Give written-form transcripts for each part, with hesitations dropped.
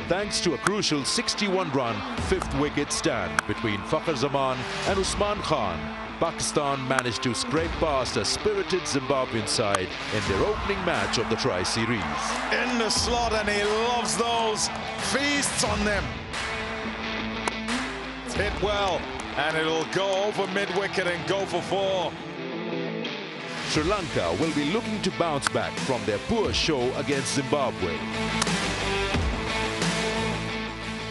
thanks to a crucial 61-run fifth wicket stand between Fakhar Zaman and Usman Khan. Pakistan managed to scrape past a spirited Zimbabwean side in their opening match of the Tri-Series. In the slot, and he loves those. Feasts on them. It's hit well, and it'll go over mid-wicket and go for 4. Sri Lanka will be looking to bounce back from their poor show against Zimbabwe.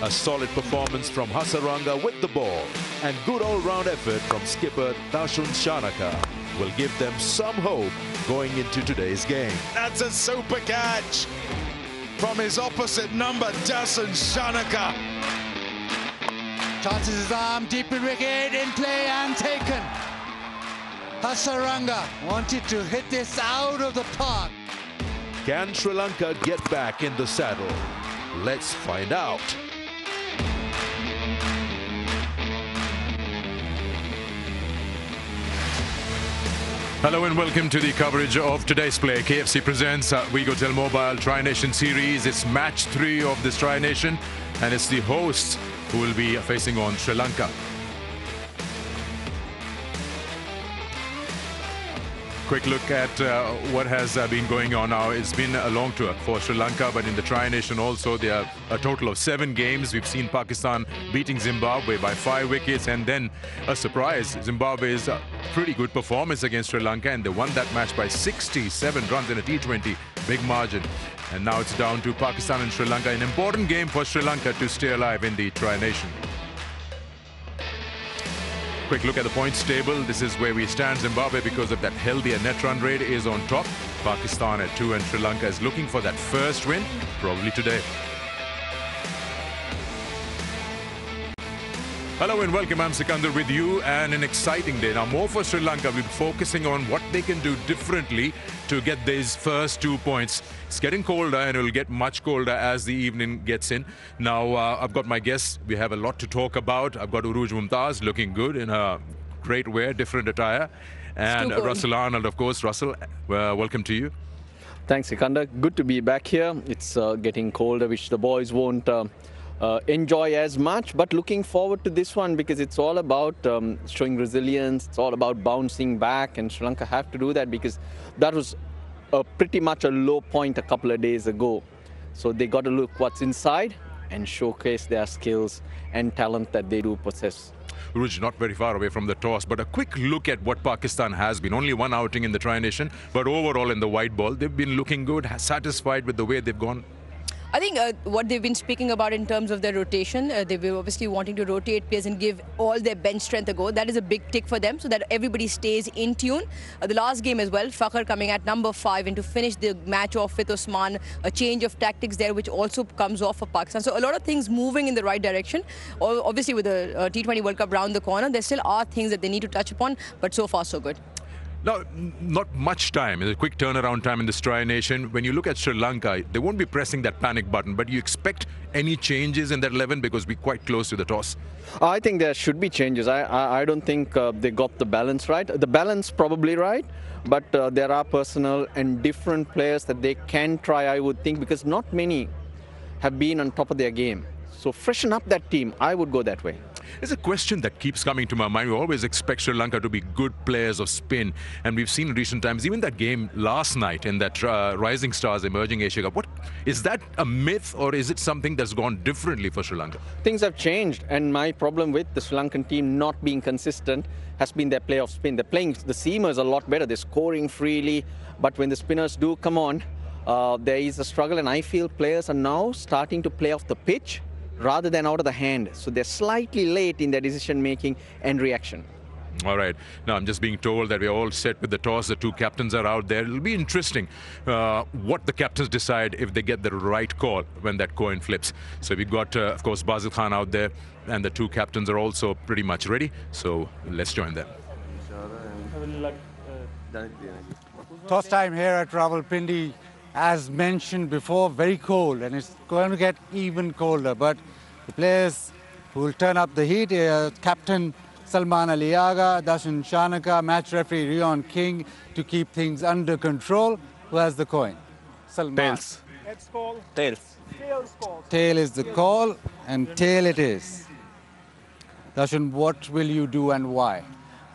A solid performance from Hasaranga with the ball and good all-round effort from skipper Dasun Shanaka will give them some hope going into today's game. That's a super catch from his opposite number, Dasun Shanaka. Chances his arm, deep in wicket, in play and taken. Hasaranga wanted to hit this out of the park. Can Sri Lanka get back in the saddle? Let's find out. Hello and welcome to the coverage of today's play. KFC presents WeGoTel Mobile Tri-Nation Series. It's match 3 of this Tri-Nation, and it's the hosts who will be facing on Sri Lanka. Quick look at what has been going on now. It's been a long tour for Sri Lanka, but in the Tri-Nation also, there are a total of 7 games. We've seen Pakistan beating Zimbabwe by 5 wickets, and then a surprise, Zimbabwe's pretty good performance against Sri Lanka, and they won that match by 67 runs in a T20, big margin. And now it's down to Pakistan and Sri Lanka, an important game for Sri Lanka to stay alive in the Tri-Nation. Quick look at the points table. This is where we stand. Zimbabwe, because of that healthier net run rate, is on top. Pakistan at 2, and Sri Lanka is looking for that first win, probably today. Hello and welcome. I'm Sikandar with you, and an exciting day. Now, more for Sri Lanka. We'll be focusing on what they can do differently to get these first 2 points. It's getting colder, and it will get much colder as the evening gets in. Now, I've got my guests. We have a lot to talk about. I've got Uruj Mumtaz looking good in her great wear, different attire. And Russell Arnold, of course. Russell, welcome to you. Thanks, Sikandar. Good to be back here. It's getting colder, which the boys won't enjoy as much, but looking forward to this one because it's all about showing resilience. It's all about bouncing back, and Sri Lanka have to do that because that was pretty much a low point a couple of days ago. So they got to look what's inside and showcase their skills and talent that they do possess. Uruj, not very far away from the toss, but a quick look at what Pakistan has been. Only one outing in the Tri-Nation, but overall in the white ball, they've been looking good, satisfied with the way they've gone. I think what they've been speaking about in terms of their rotation, they were obviously wanting to rotate players and give all their bench strength a go. That is a big tick for them so that everybody stays in tune. The last game as well, Fakhar coming at number 5, and to finish the match off with Usman, a change of tactics there which also comes off for Pakistan. So a lot of things moving in the right direction. Obviously with the T20 World Cup round the corner, there still are things that they need to touch upon, but so far so good. Now, not much time. It's a quick turnaround time in this Tri-Nation. When you look at Sri Lanka, they won't be pressing that panic button, but you expect any changes in that 11 because we're quite close to the toss? I think there should be changes. I don't think they got the balance right. The balance probably right, but there are personnel and different players that they can try, I would think, because not many have been on top of their game. So freshen up that team. I would go that way. There's a question that keeps coming to my mind. We always expect Sri Lanka to be good players of spin. And we've seen in recent times, even that game last night in that Rising Stars Emerging Asia Cup. What is that a myth, or is it something that's gone differently for Sri Lanka? Things have changed. And my problem with the Sri Lankan team not being consistent has been their play of spin. They're playing the seamers a lot better. They're scoring freely. But when the spinners do come on, there is a struggle. And I feel players are now starting to play off the pitch rather than out of the hand. So they're slightly late in their decision making and reaction. All right. Now, I'm just being told that we're all set with the toss. The 2 captains are out there. It'll be interesting what the captains decide if they get the right call when that coin flips. So we've got, of course, Basil Khan out there, and the 2 captains are also pretty much ready. So let's join them. Toss time here at Rawalpindi. As mentioned before, very cold, and it's going to get even colder. But the players who will turn up the heat, Captain Salman Aliaga, Dasun Shanaka, match referee Rion King, to keep things under control. Who has the coin? Salman. Tails. Let's call. Tails. Stay Tail is the call, and tail it is. Darshan, what will you do and why?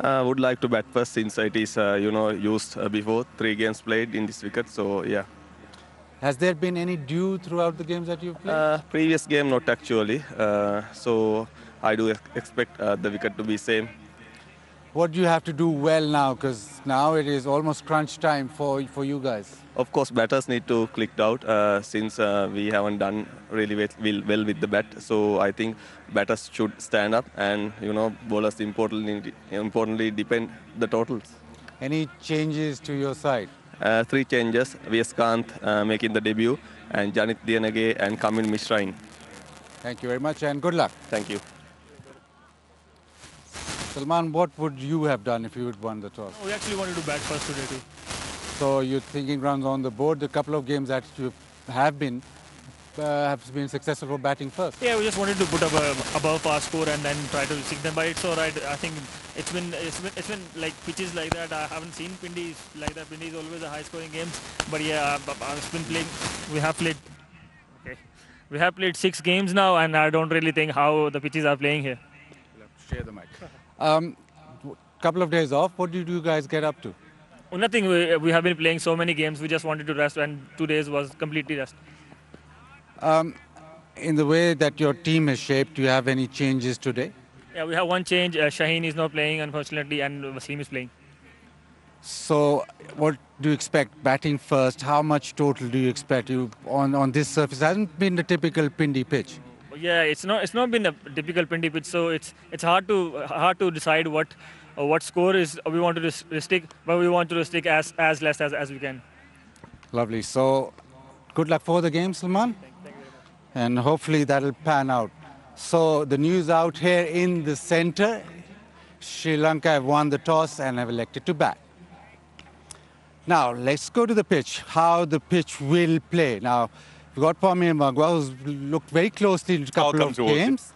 Would like to bat first since it is used before 3 games played in this wicket. So yeah. Has there been any dew throughout the games that you've played? Previous game not actually. So I do expect the wicket to be same. What do you have to do well now? Because now it is almost crunch time for you guys. Of course, batters need to click out since we haven't done really well with the bat. So I think batters should stand up, and bowlers importantly depend the totals. Any changes to your side? 3 changes: V.S. Kant making the debut, and Janit Dienage and Kamil Mishra in. Thank you very much and good luck. Thank you. Salman, what would you have done if you had won the toss? We actually wanted to bat first today too. So you're thinking runs on the board. The couple of games that you have been successful for batting first. Yeah, we just wanted to put up above our score and then try to sink them. But it's all right. I think it's been like pitches like that. I haven't seen Pindi like that. Pindi is always a high-scoring games. But yeah, I've been playing. We have played. Okay, we have played 6 games now, and I don't really think how the pitches are playing here. Share the mic. Couple of days off. What did you guys get up to? Oh, nothing. We have been playing so many games. We just wanted to rest, and 2 days was completely rest. In the way that your team is shaped, do you have any changes today? Yeah, we have one change. Shaheen is not playing, unfortunately, and Wasim is playing. So, what do you expect? Batting first, how much total do you expect on this surface? It hasn't been the typical Pindi pitch. Yeah, it's not been a typical Pindi pitch, so it's hard to decide what score is we want to stick, but we want to stick as less as we can. Lovely. So, good luck for the game, Salman. And hopefully that'll pan out. So the news out here in the center, Sri Lanka have won the toss and have elected to bat. Now let's go to the pitch, how the pitch will play. Now we've got Pamir Magwa, who's looked very closely in a couple of games.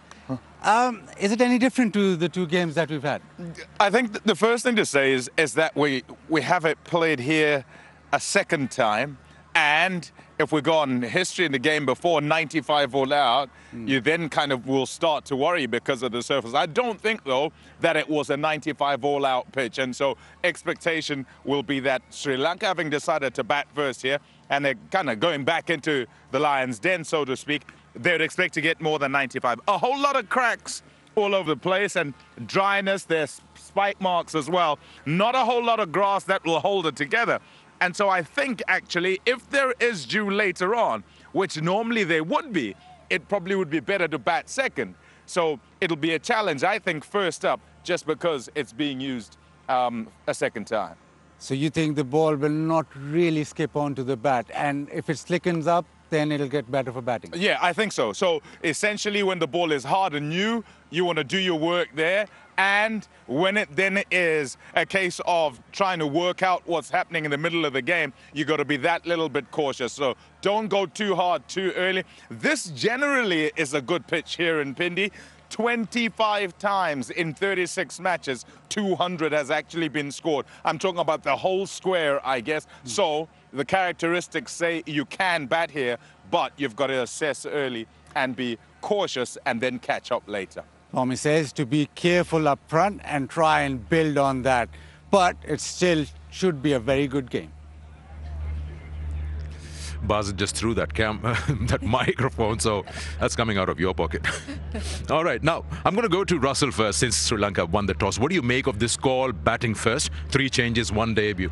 Is it any different to the 2 games that we've had? I think the first thing to say is that we have it played here a second time. And if we go on history in the game before, 95 all out, you then kind of will start to worry because of the surface. I don't think, though, that it was a 95 all out pitch. And so expectation will be that Sri Lanka, having decided to bat first here, and they're kind of going back into the lion's den, so to speak, they would expect to get more than 95. A whole lot of cracks all over the place and dryness. There's spike marks as well. Not a whole lot of grass that will hold it together. And so I think, actually, if there is dew later on, which normally there would be, it probably would be better to bat second. So it'll be a challenge, I think, first up, just because it's being used a second time. So you think the ball will not really skip onto the bat, and if it slickens up, then it'll get better for batting? Yeah, I think so. So essentially, when the ball is hard and new, you want to do your work there. And when it then is a case of trying to work out what's happening in the middle of the game, you got to be that little bit cautious. So don't go too hard too early. This generally is a good pitch here in Pindi. 25 times in 36 matches, 200 has actually been scored. I'm talking about the whole square, I guess. So the characteristics say you can bat here, but you've got to assess early and be cautious and then catch up later. Tommy says to be careful up front and try and build on that. But it still should be a very good game. Basit just threw that that microphone, so that's coming out of your pocket. All right, now I'm going to go to Russell first since Sri Lanka won the toss. What do you make of this call, batting first? 3 changes, 1 debut.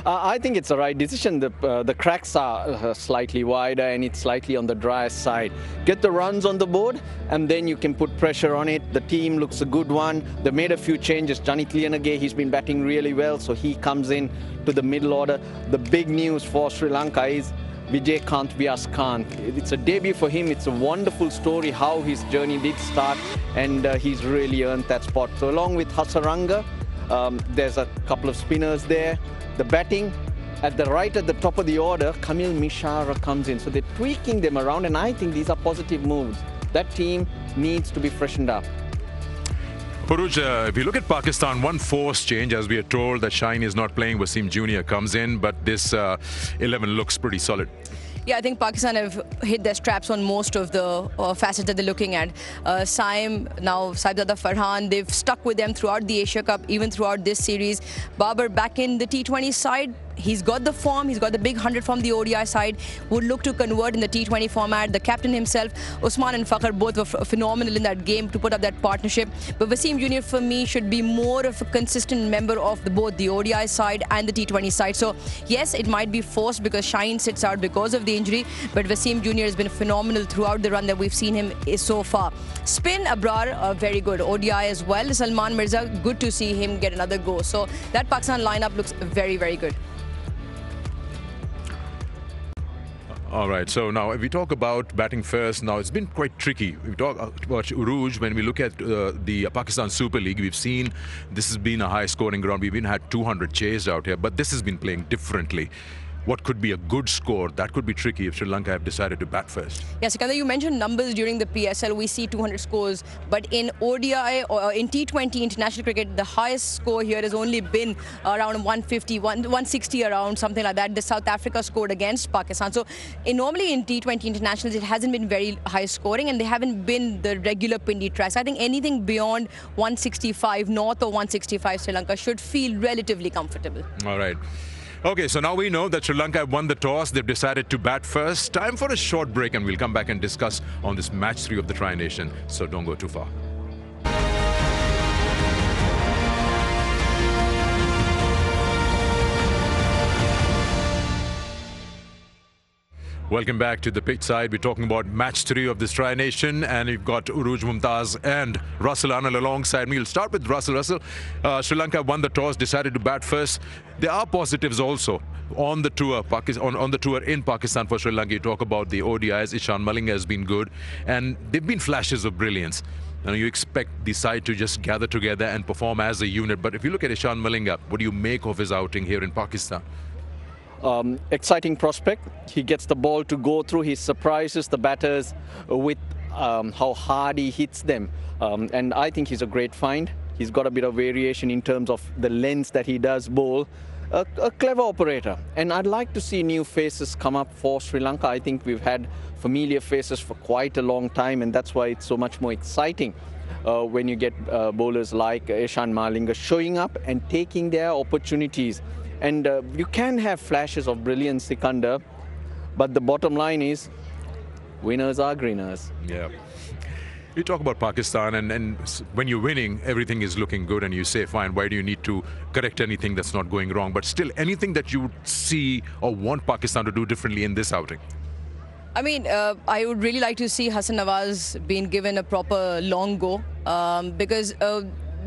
I think it's the right decision. The cracks are slightly wider and it's slightly on the drier side. Get the runs on the board and then you can put pressure on it. The team looks a good one. They made a few changes. Janit Dienage, he's been batting really well, so he comes in to the middle order. The big news for Sri Lanka is Vijay Kant V.S. Kant. It's a debut for him. It's a wonderful story how his journey did start, and he's really earned that spot. So along with Hasaranga, there's a couple of spinners there. The batting at the top of the order, Kamil Mishra comes in. So they're tweaking them around, and I think these are positive moves. That team needs to be freshened up. Puruj, if you look at Pakistan, one forced change, as we are told that Shaheen is not playing, Wasim Jr. comes in, but this 11 looks pretty solid. Yeah, I think Pakistan have hit their straps on most of the facets that they're looking at. Saim, now Saibzada Farhan, they've stuck with them throughout the Asia Cup, even throughout this series. Babar back in the T20 side. He's got the form, he's got the big 100 from the ODI side, would look to convert in the T20 format. The captain himself, Usman and Fakhar, both were phenomenal in that game to put up that partnership. But Wasim Junior, for me, should be more of a consistent member of both the ODI side and the T20 side. So, yes, it might be forced because Shaheen sits out because of the injury, but Wasim Junior has been phenomenal throughout the run that we've seen him so far. Spin, Abrar, very good. ODI as well. Salman Mirza, good to see him get another go. So, that Pakistan lineup looks very, very good. All right, so now if we talk about batting first, now it's been quite tricky. We talk about Uruj. When we look at the Pakistan Super League, we've seen this has been a high-scoring ground. We've even had 200 chased out here, but this has been playing differently. What could be a good score? That could be tricky if Sri Lanka have decided to bat first. Yes, Sikandar, you mentioned numbers during the PSL. We see 200 scores, but in ODI or in T20 international cricket, the highest score here has only been around 150, 160 around, something like that. The South Africa scored against Pakistan. So normally in T20 internationals, it hasn't been very high scoring and they haven't been the regular Pindi tracks. I think anything beyond 165, north of 165, Sri Lanka should feel relatively comfortable. All right. Okay, so now we know that Sri Lanka have won the toss. They've decided to bat first. Time for a short break and we'll come back and discuss on this match 3 of the Tri-Nation. So don't go too far. Welcome back to the pitch side. We're talking about match 3 of this Tri-Nation, and we've got Uruj Mumtaz and Russell Anil alongside me. We'll start with Russell. Russell, Sri Lanka won the toss, decided to bat first. There are positives also on the tour, on the tour in Pakistan for Sri Lanka. You talk about the ODIs. Ishan Malinga has been good, and they've been flashes of brilliance. And you expect the side to just gather together and perform as a unit. But if you look at Ishan Malinga, what do you make of his outing here in Pakistan? Exciting prospect. He gets the ball to go through. He surprises the batters with how hard he hits them. And I think he's a great find. He's got a bit of variation in terms of the lengths that he does bowl. A clever operator. And I'd like to see new faces come up for Sri Lanka. I think we've had familiar faces for quite a long time, and that's why it's so much more exciting when you get bowlers like Ishan Malinga showing up and taking their opportunities. And you can have flashes of brilliance, Sikandar, but the bottom line is winners are greeners. Yeah. You talk about Pakistan, and when you're winning, everything is looking good, and you say, fine, why do you need to correct anything that's not going wrong? But still, anything that you would see or want Pakistan to do differently in this outing? I mean, I would really like to see Hasan Nawaz being given a proper long go because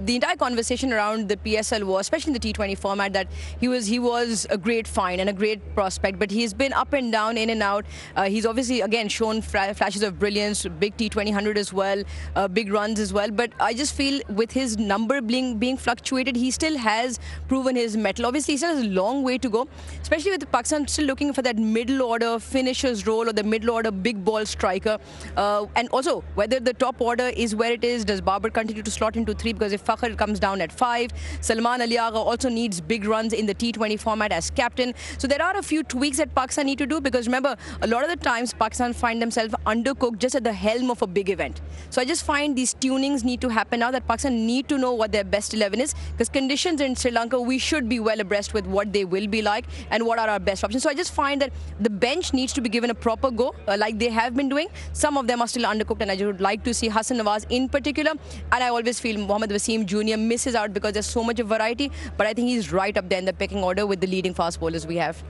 the entire conversation around the PSL was, especially in the T20 format, that he was a great find and a great prospect, but he's been up and down, in and out. He's obviously, again, shown flashes of brilliance, big T20 100 as well, big runs as well, but I just feel with his number being fluctuated, he still has proven his mettle. Obviously, he still has a long way to go, especially with Pakistan still looking for that middle order finisher's role or the middle order big ball striker. And also, whether the top order is where it is, does Babar continue to slot into 3? Because if Fakhar comes down at 5. Salman Ali Agha also needs big runs in the T20 format as captain. So there are a few tweaks that Pakistan need to do, because remember, a lot of the times Pakistan find themselves undercooked just at the helm of a big event. So I just find these tunings need to happen now, that Pakistan need to know what their best 11 is, because conditions in Sri Lanka, we should be well abreast with what they will be like and what are our best options. So I just find that the bench needs to be given a proper go, like they have been doing. Some of them are still undercooked, and I just would like to see Hasan Nawaz in particular. And I always feel Mohammad Wasim Jr. misses out because there's so much of variety, but I think he's right up there in the pecking order with the leading fast bowlers we have.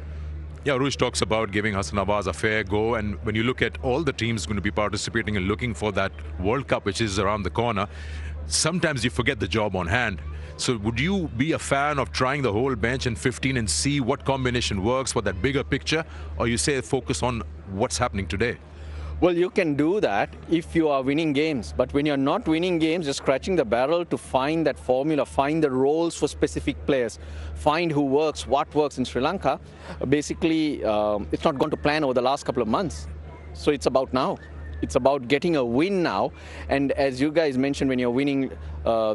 Yeah, Uruj talks about giving Hasan Nawaz a fair go, and when you look at all the teams going to be participating and looking for that World Cup, which is around the corner, sometimes you forget the job on hand. So would you be a fan of trying the whole bench in 15 and see what combination works for that bigger picture, or you say focus on what's happening today? Well, you can do that if you are winning games. But when you're not winning games, you're scratching the barrel to find that formula, find the roles for specific players, find who works, what works in Sri Lanka. Basically, it's not gone to plan over the last couple of months. So it's about now. It's about getting a win now. And as you guys mentioned, when you're winning,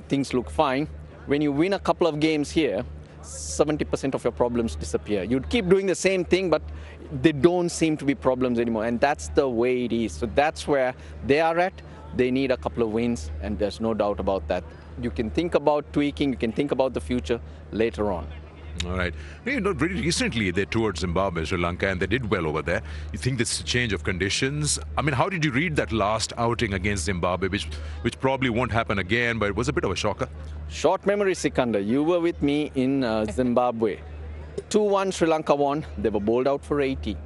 things look fine. When you win a couple of games here, 70% of your problems disappear. You'd keep doing the same thing, but they don't seem to be problems anymore, and that's the way it is. So that's where they are at. They need a couple of wins, and there's no doubt about that. You can think about tweaking, you can think about the future later on. All right. You know, very recently they toured Zimbabwe, Sri Lanka, and they did well over there. You think this is a change of conditions? I mean, how did you read that last outing against Zimbabwe, which probably won't happen again, but it was a bit of a shocker? Short memory, Sikandar. You were with me in Zimbabwe. 2-1 Sri Lanka won. They were bowled out for 80,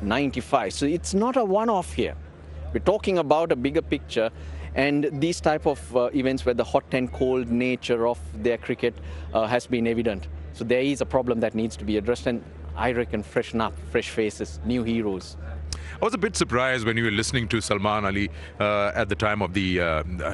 95. So it's not a one-off here. We're talking about a bigger picture, and these type of events where the hot and cold nature of their cricket has been evident. So there is a problem that needs to be addressed, and I reckon freshen up, fresh faces, new heroes. I was a bit surprised when you were listening to Salman Ali at the time of the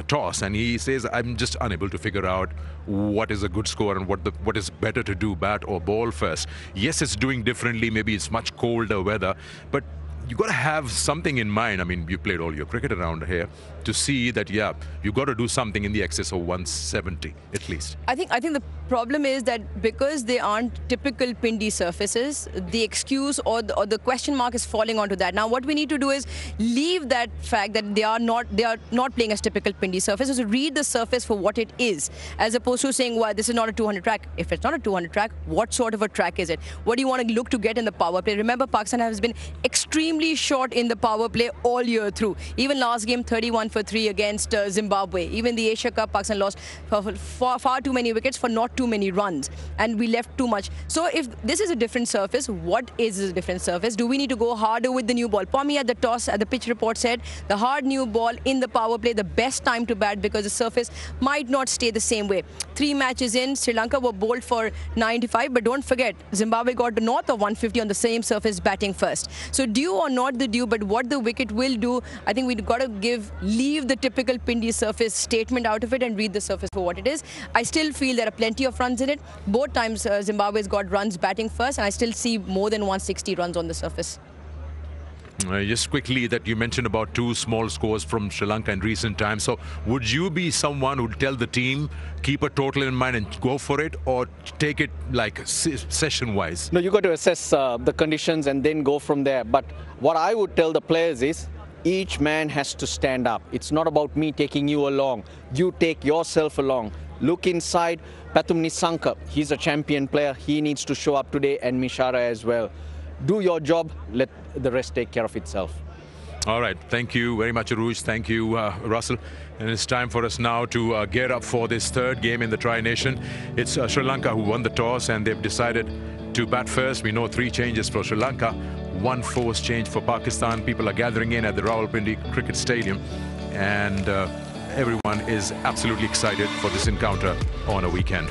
toss, and he says, I'm just unable to figure out what is a good score and what is better to do, bat or ball first. Yes, it's doing differently, maybe it's much colder weather, but you got to have something in mind. I mean, you played all your cricket around here to see that, yeah, you got to do something in the excess of 170 at least. I think the problem is that because they aren't typical Pindi surfaces, the excuse or the question mark is falling onto that. Now, what we need to do is leave that fact that they are not playing as typical Pindi surface. So read the surface for what it is, as opposed to saying, well, this is not a 200 track. If it's not a 200 track, what sort of a track is it? What do you want to look to get in the power play? Remember, Pakistan has been extremely short in the power play all year through. Even last game, 31 for 3 against Zimbabwe. Even the Asia Cup, Pakistan lost far too many wickets for not too many runs, and we left too much. So if this is a different surface, what is a different surface? Do we need to go harder with the new ball? Pommy at the toss, at the pitch report said, the hard new ball in the power play, the best time to bat, because the surface might not stay the same way. 3 matches in, Sri Lanka were bowled for 95, but don't forget, Zimbabwe got north of 150 on the same surface batting first. So due or not the due, but what the wicket will do, I think we've got to leave the typical Pindi surface statement out of it and read the surface for what it is. I still feel there are plenty of runs in it. Both times Zimbabwe's got runs batting first, and I still see more than 160 runs on the surface. Just quickly, that you mentioned about 2 small scores from Sri Lanka in recent times. So would you be someone who would tell the team, keep a total in mind and go for it, or take it like session-wise? No, you got to assess the conditions and then go from there. But what I would tell the players is, each man has to stand up. It's not about me taking you along. You take yourself along. Look inside. Pathum Nissanka, he's a champion player. He needs to show up today, and Mishara as well. Do your job. Let the rest take care of itself. All right. Thank you very much, Aruj. Thank you, Russell. And it's time for us now to gear up for this 3rd game in the Tri-Nation. It's Sri Lanka who won the toss, and they've decided to bat first. We know 3 changes for Sri Lanka, 1 forced change for Pakistan. People are gathering in at the Rawalpindi Cricket Stadium, and everyone is absolutely excited for this encounter on a weekend.